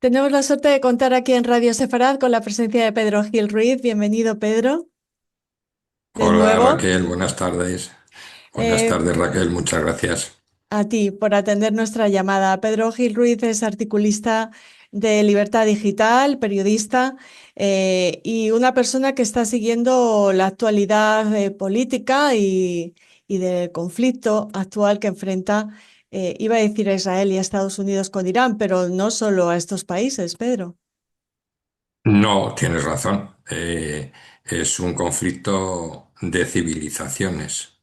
Tenemos la suerte de contar aquí en Radio Sefarad con la presencia de Pedro Gil Ruiz. Bienvenido, Pedro, de Hola nuevo. Raquel, buenas tardes. Buenas Eh, tardes Raquel, muchas gracias. a ti por atender nuestra llamada. Pedro Gil Ruiz es articulista de Libertad Digital, periodista y una persona que está siguiendo la actualidad política y del conflicto actual que enfrenta, iba a decir a Israel y a Estados Unidos con Irán, pero no solo a estos países, Pedro. No, tienes razón. Es un conflicto de civilizaciones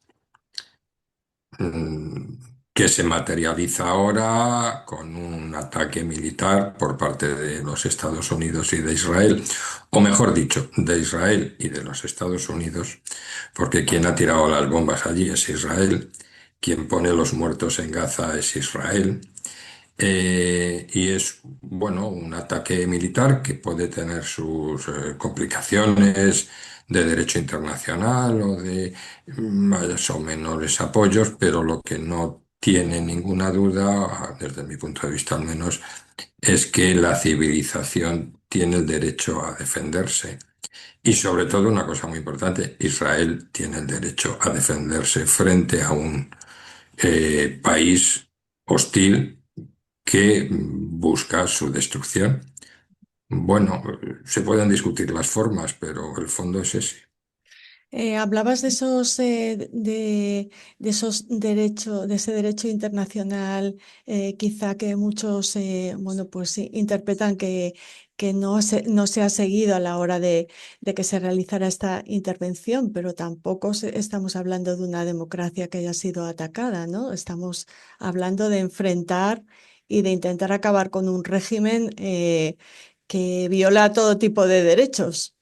mm, que se materializa ahora con un ataque militar por parte de los Estados Unidos y de Israel, o mejor dicho, de Israel y de los Estados Unidos, porque quien ha tirado las bombas allí es Israel, quien pone los muertos en Gaza es Israel. Y es, bueno, un ataque militar que puede tener sus complicaciones de derecho internacional o de más o menores apoyos, pero lo que no tiene ninguna duda, desde mi punto de vista al menos, es que la civilización tiene el derecho a defenderse. Y sobre todo una cosa muy importante, Israel tiene el derecho a defenderse frente a un país hostil que busca su destrucción. Bueno, se pueden discutir las formas, pero el fondo es ese. Hablabas de esos, de esos derechos, de ese derecho internacional, quizá que muchos, bueno, pues sí, interpretan que no se ha seguido a la hora de que se realizara esta intervención, pero tampoco estamos hablando de una democracia que haya sido atacada, ¿no? Estamos hablando de enfrentar y de intentar acabar con un régimen, que viola todo tipo de derechos.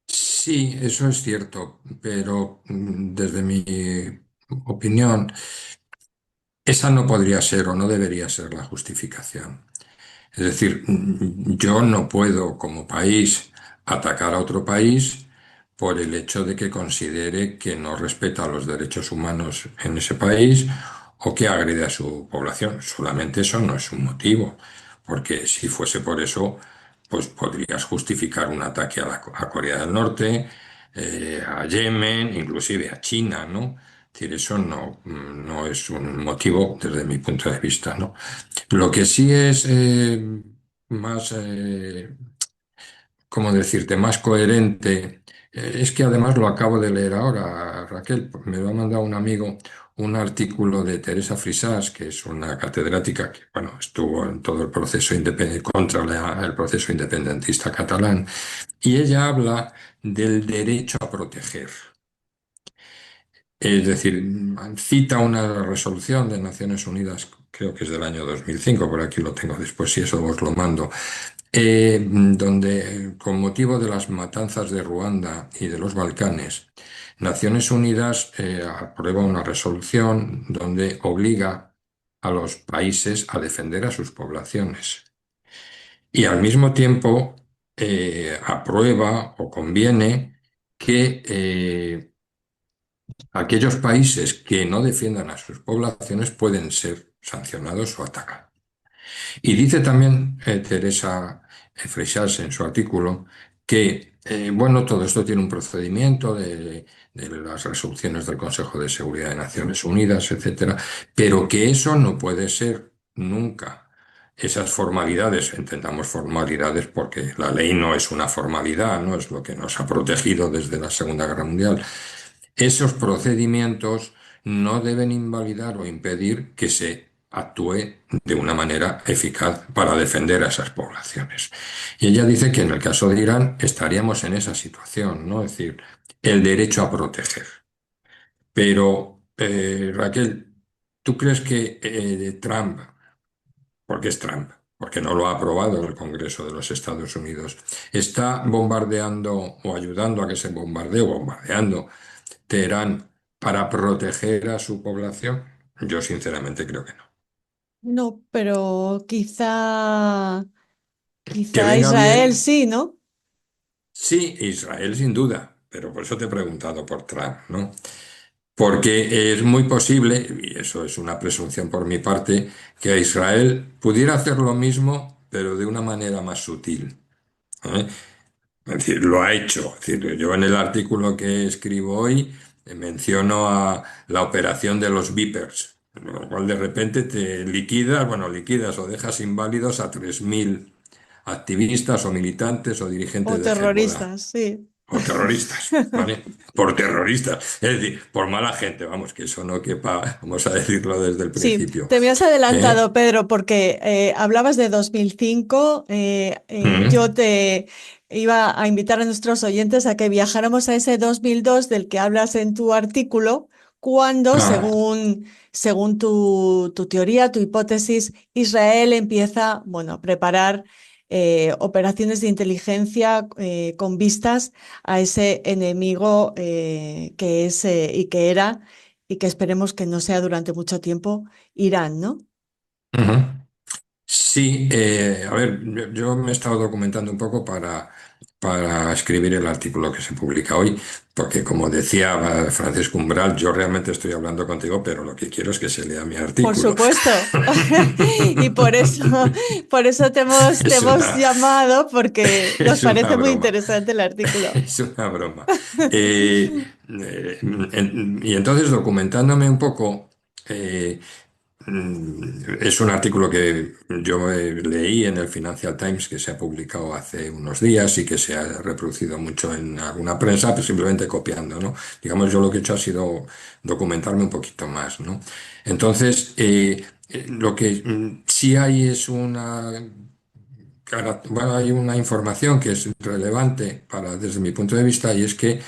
Sí, eso es cierto, pero desde mi opinión, esa no podría ser o no debería ser la justificación. Es decir, yo no puedo como país atacar a otro país por el hecho de que considere que no respeta los derechos humanos en ese país o que agrede a su población. Solamente eso no es un motivo, porque si fuese por eso, pues podrías justificar un ataque a Corea del Norte, a Yemen, inclusive a China, ¿no? Es decir, eso no es un motivo desde mi punto de vista, ¿no? Lo que sí es más, ¿cómo decirte?, más coherente, es que además lo acabo de leer ahora, Raquel, me lo ha mandado un amigo, un artículo de Teresa Frisás, que es una catedrática que, bueno, estuvo en todo el proceso contra el proceso independentista catalán, y ella habla del derecho a proteger. Es decir, cita una resolución de Naciones Unidas, creo que es del año 2005, por aquí lo tengo después, si eso os lo mando, donde con motivo de las matanzas de Ruanda y de los Balcanes, Naciones Unidas aprueba una resolución donde obliga a los países a defender a sus poblaciones. Y al mismo tiempo aprueba o conviene que aquellos países que no defiendan a sus poblaciones pueden ser sancionados o atacados. Y dice también Teresa Freixas en su artículo que, bueno, todo esto tiene un procedimiento de las resoluciones del Consejo de Seguridad de Naciones Unidas, etcétera, pero que eso no puede ser nunca. Esas formalidades, entendamos formalidades porque la ley no es una formalidad, no es lo que nos ha protegido desde la Segunda Guerra Mundial. Esos procedimientos no deben invalidar o impedir que se actúe de una manera eficaz para defender a esas poblaciones. Y ella dice que en el caso de Irán estaríamos en esa situación, ¿no? Es decir, el derecho a proteger. Pero, Raquel, ¿tú crees que Trump, porque es Trump, porque no lo ha aprobado el Congreso de los Estados Unidos, está bombardeando o ayudando a que se bombardee o bombardeando Teherán para proteger a su población? Yo sinceramente creo que no. No, pero Que quizá venga Israel bien, sí, ¿no? sí, Israel sin duda, pero por eso te he preguntado por Trump, ¿no? Porque es muy posible, y eso es una presunción por mi parte, que Israel pudiera hacer lo mismo, pero de una manera más sutil. ¿Eh? Es decir, lo ha hecho. Es decir, yo en el artículo que escribo hoy menciono a la operación de los Vipers, lo cual de repente te liquidas, bueno, liquidas o dejas inválidos a 3.000 activistas o militantes o O dirigentes de Hezbollah. terroristas, sí. O terroristas, ¿vale? Por terroristas. Es decir, por mala gente, vamos, que eso no quepa, vamos a decirlo desde el Sí, principio. te me has ¿Eh? adelantado, Pedro, porque hablabas de 2005. Yo Mm. te iba a invitar a nuestros oyentes a que viajáramos a ese 2002 del que hablas en tu artículo, cuando, Ah, según tu teoría, tu hipótesis, Israel empieza, bueno, a preparar operaciones de inteligencia con vistas a ese enemigo que es y que era y que esperemos que no sea durante mucho tiempo Irán, ¿no? ujú. Sí, a ver, yo me he estado documentando un poco para escribir el artículo que se publica hoy, porque como decía Francisco Umbral, yo realmente estoy hablando contigo, pero lo que quiero es que se lea mi Por artículo. supuesto. Y por eso te Es hemos una, llamado, porque nos es una parece muy broma. interesante el artículo. Es una broma. Eh, y entonces, documentándome un poco, eh, es un artículo que yo leí en el Financial Times, que se ha publicado hace unos días y que se ha reproducido mucho en alguna prensa, pues simplemente copiando, ¿no? Digamos, yo lo que he hecho ha sido documentarme un poquito más, ¿no? Entonces, lo que sí hay es bueno, hay una información que es relevante desde mi punto de vista, y es que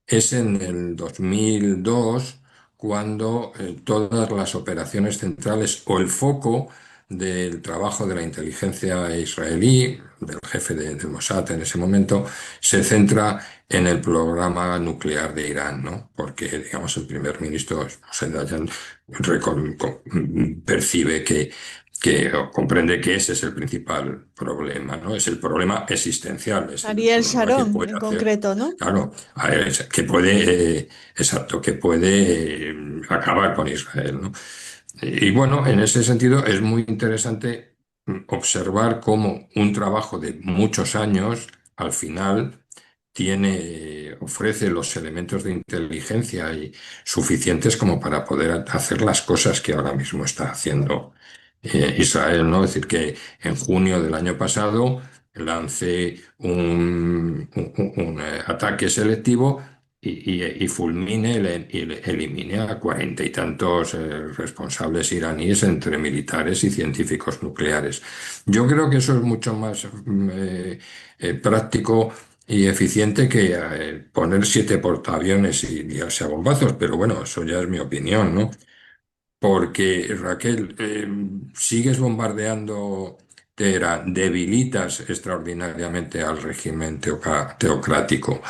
es en el 2002 cuando todas las operaciones centrales o el foco del trabajo de la inteligencia israelí, del jefe del Mossad en ese momento, se centra en el programa nuclear de Irán, ¿no? Porque, digamos, el primer ministro, Moshe Dayan, percibe que comprende que ese es el principal problema, ¿no? Es el problema existencial, es el Ariel problema que Sharon, puede en hacer, concreto, ¿no? claro, que puede, exacto, que puede acabar con Israel, ¿no? Y bueno, en ese sentido es muy interesante observar cómo un trabajo de muchos años, al final, ofrece los elementos de inteligencia y suficientes como para poder hacer las cosas que ahora mismo está haciendo Israel, ¿no? Es decir, que en junio del año pasado lancé un ataque selectivo y fulmine y elimine a cuarenta y tantos responsables iraníes entre militares y científicos nucleares. Yo creo que eso es mucho más práctico y eficiente que poner 7 portaaviones y liarse a bombazos, pero bueno, eso ya es mi opinión, ¿no? Porque, Raquel, sigues bombardeando Teherán, debilitas extraordinariamente al régimen teocrático,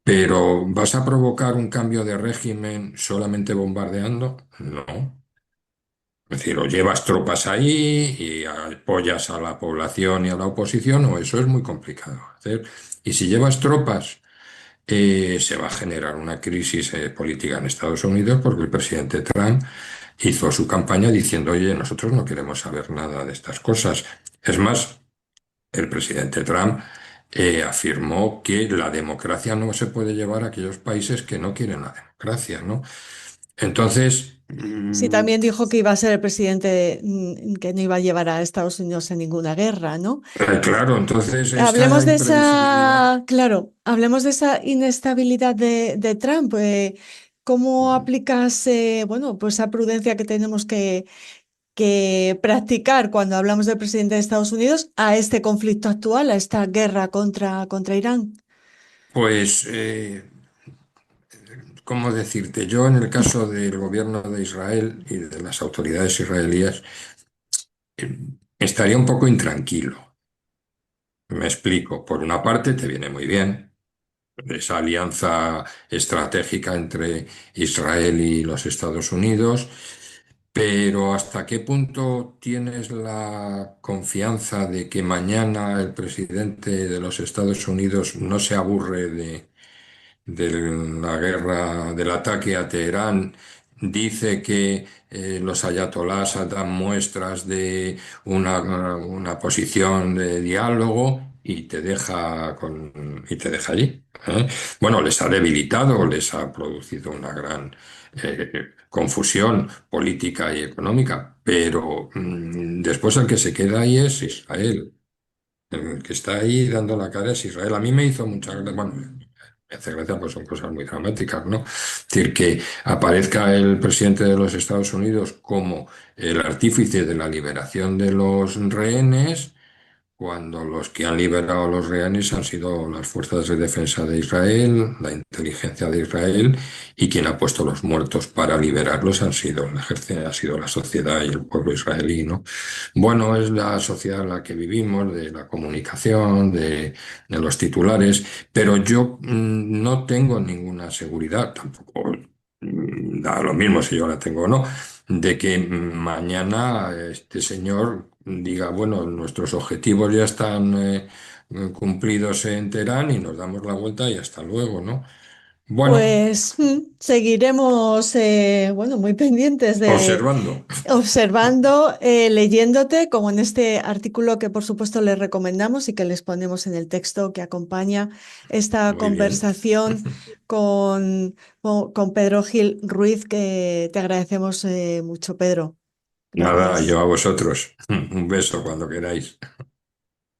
pero ¿vas a provocar un cambio de régimen solamente bombardeando? No. Es decir, o llevas tropas ahí y apoyas a la población y a la oposición, o eso es muy complicado hacer. Y si llevas tropas, se va a generar una crisis política en Estados Unidos porque el presidente Trump hizo su campaña diciendo, oye, nosotros no queremos saber nada de estas cosas. Es más, el presidente Trump afirmó que la democracia no se puede llevar a aquellos países que no quieren la democracia, ¿no? Entonces, Sí, también dijo que iba a ser el presidente que no iba a llevar a Estados Unidos en ninguna guerra, ¿no? claro, entonces esta Hablemos de imprevisibilidad. esa, claro, hablemos de esa inestabilidad de Trump. ¿Cómo aplicas, bueno, pues esa prudencia que tenemos que practicar cuando hablamos del presidente de Estados Unidos a este conflicto actual, a esta guerra contra Irán? Pues, ¿cómo decirte? Yo en el caso del gobierno de Israel y de las autoridades israelíes, eh, estaría un poco intranquilo. Me explico. Por una parte, te viene muy bien esa alianza estratégica entre Israel y los Estados Unidos, pero ¿hasta qué punto tienes la confianza de que mañana el presidente de los Estados Unidos no se aburre de la guerra, del ataque a Teherán, dice que los ayatolás dan muestras de una posición de diálogo y te deja allí. ¿Eh? Bueno, les ha debilitado, les ha producido una gran confusión política y económica, pero después el que se queda ahí es Israel. El que está ahí dando la cara es Israel. A mí me hizo mucha gracia, bueno, me hace gracia, pues son cosas muy dramáticas, ¿no? Es decir, que aparezca el presidente de los Estados Unidos como el artífice de la liberación de los rehenes, cuando los que han liberado a los rehenes han sido las fuerzas de defensa de Israel, la inteligencia de Israel, y quien ha puesto los muertos para liberarlos han sido el ejército, ha sido la sociedad y el pueblo israelí, ¿no? Bueno, es la sociedad en la que vivimos, de la comunicación, de los titulares, pero yo no tengo ninguna seguridad, tampoco da lo mismo si yo la tengo o no, de que mañana este señor diga, bueno, nuestros objetivos ya están cumplidos en Teherán y nos damos la vuelta y hasta luego, ¿no? Bueno, Pues seguiremos, bueno, muy pendientes de observando. observando, leyéndote, como en este artículo que por supuesto les recomendamos y que les ponemos en el texto que acompaña esta Muy bien. conversación con Pedro Gil Ruiz, que te agradecemos mucho, Pedro. Nada, yo Gracias. a vosotros. Un beso cuando queráis.